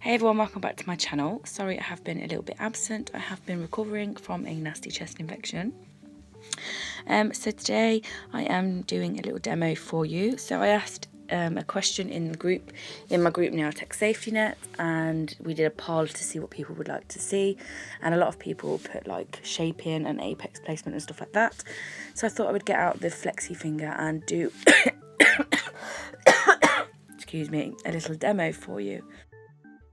Hey everyone, welcome back to my channel. Sorry I have been a little bit absent. I have been recovering from a nasty chest infection. So today I am doing a little demo for you. So I asked a question in my group Nail Tech Safety Net, and we did a poll to see what people would like to see, and a lot of people put like shaping and apex placement and stuff like that. So I thought I would get out the flexi finger and do excuse me, a little demo for you.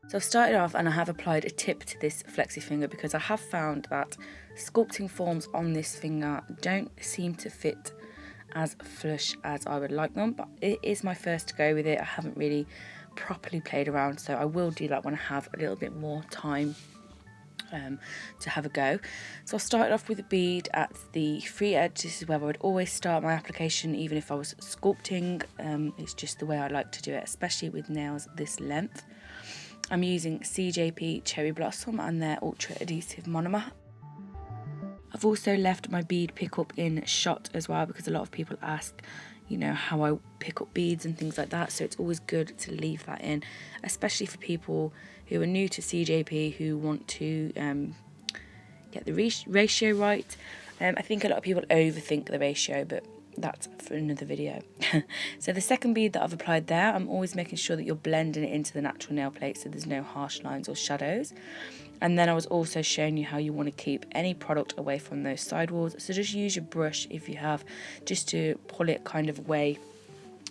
So I've started off and I have applied a tip to this flexi finger because I have found that sculpting forms on this finger don't seem to fit as flush as I would like them, but it is my first go with it. I haven't really properly played around, so I will do that when I have a little bit more time to have a go. So I started off with a bead at the free edge. This is where I would always start my application, even if I was sculpting. It's just the way I like to do it, especially with nails this length. I'm using CJP Cherry Blossom and their ultra adhesive monomer. I've also left my bead pickup in shot as well, because a lot of people ask, you know, how I pick up beads and things like that. So it's always good to leave that in, especially for people who are new to CJP who want to get the ratio right. I think a lot of people overthink the ratio, but that's for another video. So the second bead that I've applied there, I'm always making sure that you're blending it into the natural nail plate so there's no harsh lines or shadows. And then I was also showing you how you want to keep any product away from those sidewalls. So just use your brush if you have, just to pull it kind of away,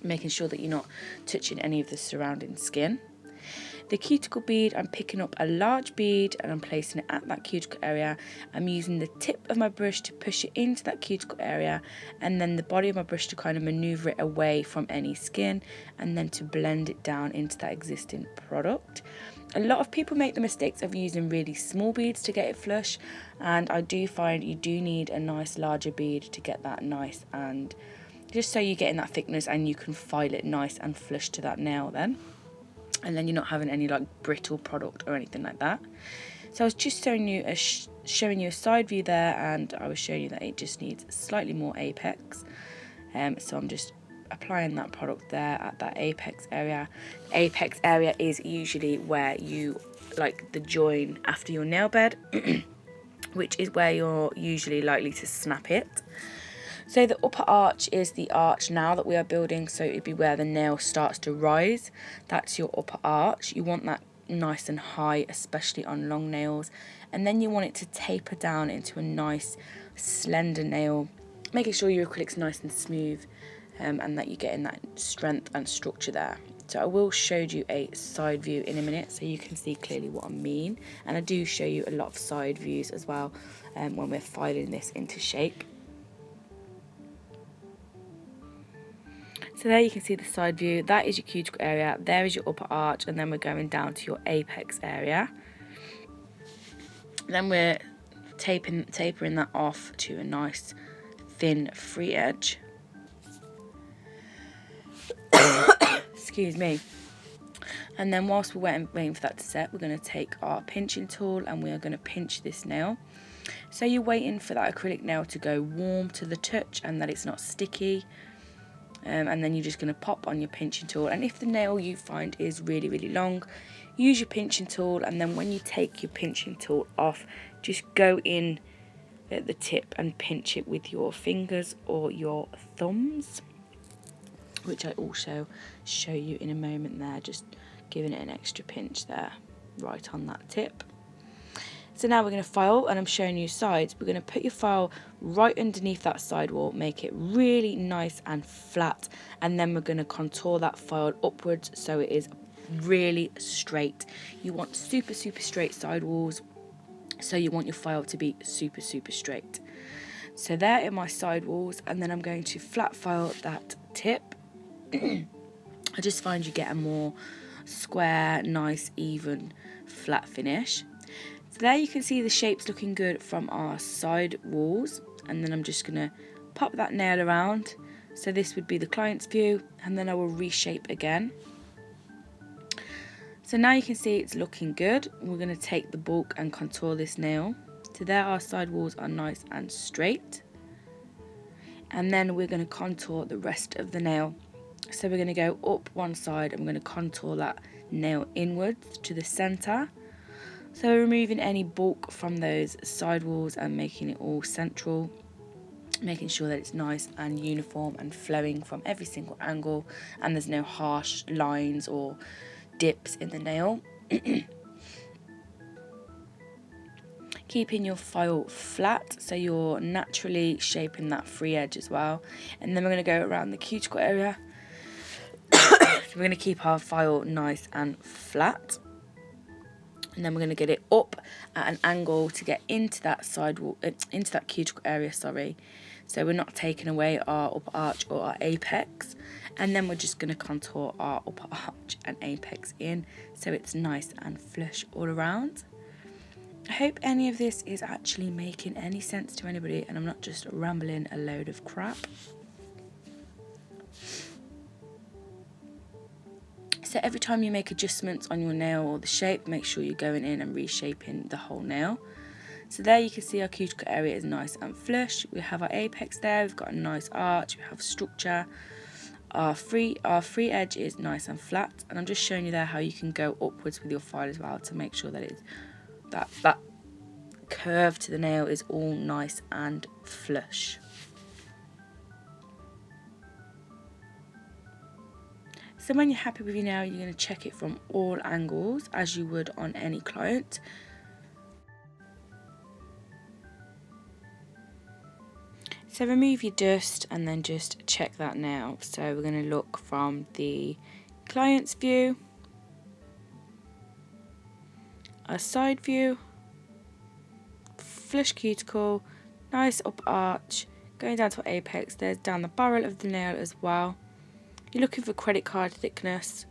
making sure that you're not touching any of the surrounding skin. The cuticle bead, I'm picking up a large bead and I'm placing it at that cuticle area. I'm using the tip of my brush to push it into that cuticle area, and then the body of my brush to kind of maneuver it away from any skin, and then to blend it down into that existing product. A lot of people make the mistakes of using really small beads to get it flush, and I do find you do need a nice larger bead to get that nice, and just so you're getting that thickness and you can file it nice and flush to that nail then. And then you're not having any like brittle product or anything like that. So I was just showing you a side view there, and I was showing you that it just needs slightly more apex. So I'm just applying that product there at that apex area. Apex area is usually where you like the join after your nail bed, which is where you're usually likely to snap it. So the upper arch is the arch now that we are building, so it'd be where the nail starts to rise. That's your upper arch. You want that nice and high, especially on long nails. And then you want it to taper down into a nice slender nail, making sure your acrylic's nice and smooth, and that you're getting that strength and structure there. So I will show you a side view in a minute so you can see clearly what I mean. And I do show you a lot of side views as well when we're filing this into shape. So there you can see the side view. That is your cuticle area, there is your upper arch, and then we're going down to your apex area. Then we're tapering that off to a nice thin free edge. Excuse me. And then whilst we're waiting for that to set, we're going to take our pinching tool and we are going to pinch this nail. So you're waiting for that acrylic nail to go warm to the touch and that it's not sticky. And then you're just going to pop on your pinching tool, and if the nail you find is really long, use your pinching tool, and then when you take your pinching tool off, just go in at the tip and pinch it with your fingers or your thumbs, which I also show you in a moment there, just giving it an extra pinch there right on that tip. So now we're going to file, and I'm showing you sides. We're going to put your file right underneath that sidewall, make it really nice and flat, and then we're going to contour that file upwards so it is really straight. You want super straight sidewalls, so you want your file to be super straight. So there are my sidewalls, and then I'm going to flat file that tip. I just find you get a more square, nice, even, flat finish. So there you can see the shapes looking good from our side walls, and then I'm just going to pop that nail around. So this would be the client's view, and then I will reshape again. So now you can see it's looking good. We're going to take the bulk and contour this nail. So there our side walls are nice and straight. And then we're going to contour the rest of the nail. So we're going to go up one side and we're going to contour that nail inwards to the centre. So removing any bulk from those side walls and making it all central, making sure that it's nice and uniform and flowing from every single angle, and there's no harsh lines or dips in the nail. Keeping your file flat, so you're naturally shaping that free edge as well. And then we're going to go around the cuticle area. So we're going to keep our file nice and flat. And then we're going to get it up at an angle to get into that side wall, into that cuticle area, sorry. So we're not taking away our upper arch or our apex. And then we're just going to contour our upper arch and apex in, so it's nice and flush all around. I hope any of this is actually making any sense to anybody and I'm not just rambling a load of crap. So every time you make adjustments on your nail or the shape, make sure you're going in and reshaping the whole nail. So there you can see our cuticle area is nice and flush. We have our apex there, we've got a nice arch, we have structure. Our free edge is nice and flat, and I'm just showing you there how you can go upwards with your file as well to make sure that it's that curve to the nail is all nice and flush. So when you're happy with your nail, you're going to check it from all angles as you would on any client. So remove your dust and then just check that nail. So we're going to look from the client's view, a side view, flush cuticle, nice up arch, going down to apex. There's down the barrel of the nail as well. You're looking for credit card thickness.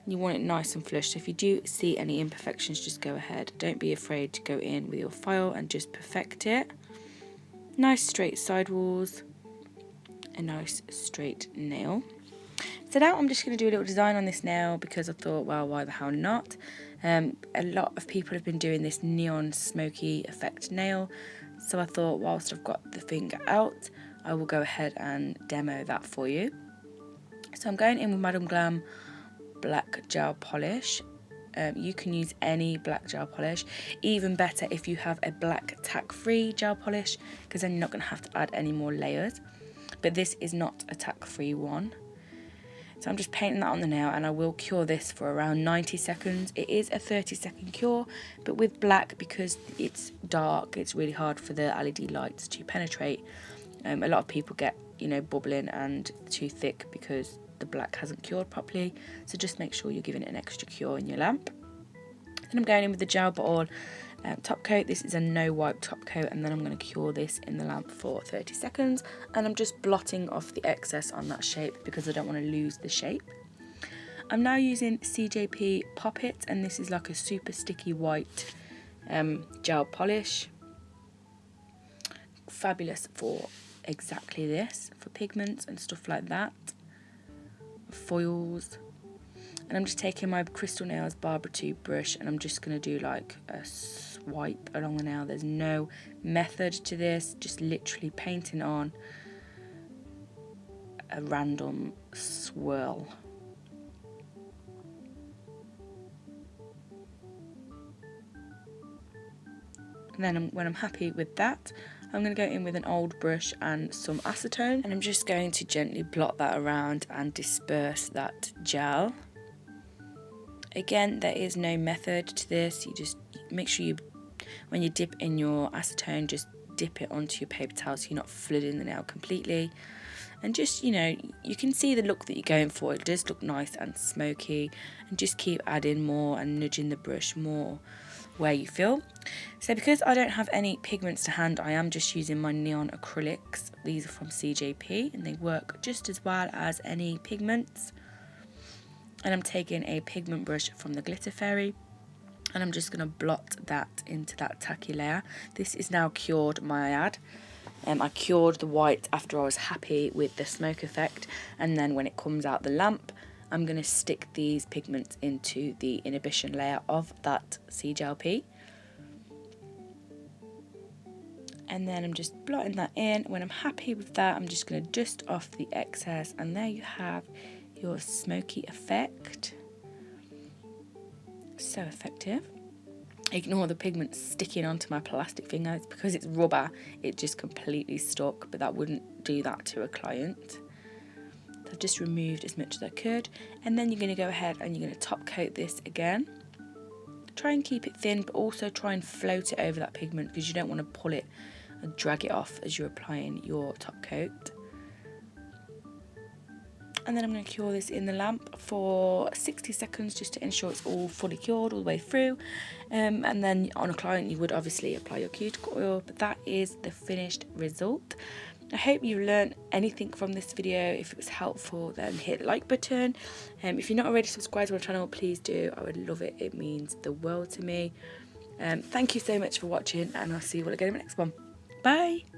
You want it nice and flush. So if you do see any imperfections, just go ahead. Don't be afraid to go in with your file and just perfect it. Nice straight side walls, a nice straight nail. So now I'm just going to do a little design on this nail because I thought, well, why the hell not? A lot of people have been doing this neon smoky effect nail, so I thought whilst I've got the finger out, I will go ahead and demo that for you. So I'm going in with Madam Glam black gel polish. You can use any black gel polish, even better if you have a black tack-free gel polish, because then you're not going to have to add any more layers. But this is not a tack-free one. So I'm just painting that on the nail, and I will cure this for around 90 seconds. It is a 30-second cure, but with black, because it's dark, it's really hard for the LED lights to penetrate. A lot of people get, bubbling and too thick because the black hasn't cured properly. So just make sure you're giving it an extra cure in your lamp. Then I'm going in with the gel bottle top coat. This is a no wipe top coat, and then I'm going to cure this in the lamp for 30 seconds, and I'm just blotting off the excess on that shape because I don't want to lose the shape. I'm now using CJP Pop It, and this is like a super sticky white gel polish. Fabulous for exactly this, for pigments and stuff like that, foils. And I'm just taking my Crystal Nails Barbara 2 brush, and I'm just going to do like a swipe along the nail. There's no method to this, just literally painting on a random swirl. And then when I'm happy with that, I'm going to go in with an old brush and some acetone, and I'm just going to gently blot that around and disperse that gel. Again, there is no method to this. You just make sure you, when you dip in your acetone, just dip it onto your paper towel so you're not flooding the nail completely. And just, you can see the look that you're going for. It does look nice and smoky, and just keep adding more and nudging the brush more where you feel. So because I don't have any pigments to hand, I am just using my neon acrylics. These are from CJP, and they work just as well as any pigments. And I'm taking a pigment brush from the Glitter Fairy, and I'm just going to blot that into that tacky layer. This is now cured, my ad. I cured the white after I was happy with the smoke effect, and then when it comes out the lamp, I'm going to stick these pigments into the inhibition layer of that CJP. And then I'm just blotting that in. When I'm happy with that, I'm just going to dust off the excess, and there you have your smoky effect. so effective. Ignore the pigment sticking onto my plastic finger. It's because it's rubber, it just completely stuck, but that wouldn't do that to a client. So I've just removed as much as I could, and then you're going to go ahead and you're going to top coat this again. Try and keep it thin, but also try and float it over that pigment, because you don't want to pull it and drag it off as you're applying your top coat. And then I'm going to cure this in the lamp for 60 seconds just to ensure it's all fully cured all the way through. And then on a client you would obviously apply your cuticle oil, but that is the finished result. I hope you learned anything from this video. If it was helpful, then hit the like button. If you're not already subscribed to my channel, please do. I would love it. It means the world to me. Thank you so much for watching, and I'll see you all again in the next one. Bye!